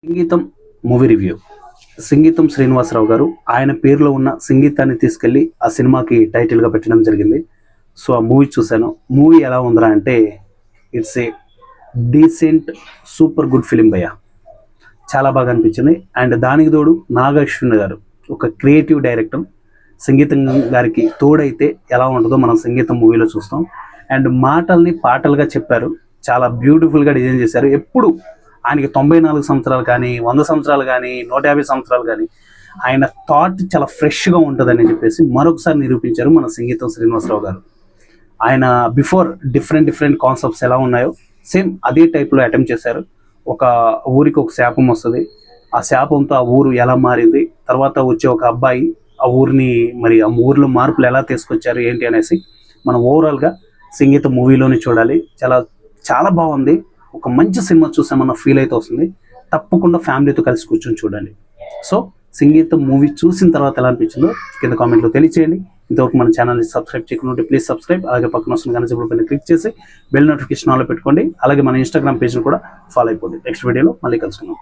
సంగీతం movie review. సంగీతం శ్రీనివాసరావు గారు ఆయన పేరులో ఉన్న సంగీతాన్ని తీసుకెళ్ళి ఆ సినిమాకి టైటిల్గా పెట్టడం జరిగింది. సో ఆ మూవీ చూశాను. మూవీ ఎలా ఉందిరా అంటే it's a decent super good film భయ్య. చాలా బాగా అనిపించింది. అండ్ దానికి తోడు నాగశ్విన్ గారు ఒక క్రియేటివ్ డైరెక్టర్. సంగీతం గారికి తోడైతే ఎలా ఉంటుందో మనం సంగీతం మూవీలో చూస్తాం. అండ్ మాటల్ని పాటలుగా చెప్పారు. చాలా బ్యూటిఫుల్గా డిజైన్ చేశారు. ఎప్పుడు ఆయనకి 94 సంవత్సరాలు కానీ 100 సంవత్సరాలు కానీ 150 సంవత్సరాలు కానీ ఆయన థాట్ చాలా ఫ్రెష్గా ఉంటుందని చెప్పేసి మరొకసారి నిరూపించారు మన సంగీతం శ్రీనివాసరావు గారు. ఆయన బిఫోర్ డిఫరెంట్ కాన్సెప్ట్స్ ఎలా ఉన్నాయో సేమ్ అదే టైప్లో అటెంప్ట్ చేశారు. ఒక ఊరికి ఒక శాపం వస్తుంది. ఆ శాపంతో ఆ ఊరు ఎలా మారింది, తర్వాత వచ్చే ఒక అబ్బాయి ఆ ఊరిని మరి ఆ ఊరిలో మార్పులు ఎలా తీసుకొచ్చారు ఏంటి అనేసి మనం ఓవరాల్గా సంగీతం మూవీలోనే చూడాలి. చాలా చాలా బాగుంది. ఒక మంచి సినిమా చూసామన్న ఫీల్ అయితే వస్తుంది. తప్పకుండా ఫ్యామిలీతో కలిసి కూర్చొని చూడండి. సో సంగీతం మూవీ చూసిన తర్వాత ఎలా అనిపించిందో కింద కామెంట్లో తెలియచేయండి. ఇంతవరకు మన ఛానల్ని సబ్స్క్రైబ్ చేయకుండా ప్లీజ్ సబ్స్క్రైబ్. అలాగే పక్కన వస్తున్న గంట సింబల్ పైన క్లిక్ చేసి బెల్ నోటిఫికేషన్ ఆన్లో పెట్టుకోండి. అలాగే మన ఇన్స్టాగ్రామ్ పేజ్ని కూడా ఫాలో అయిపోండి. నెక్స్ట్ వీడియోలో మళ్ళీ కలుసుకుందాం.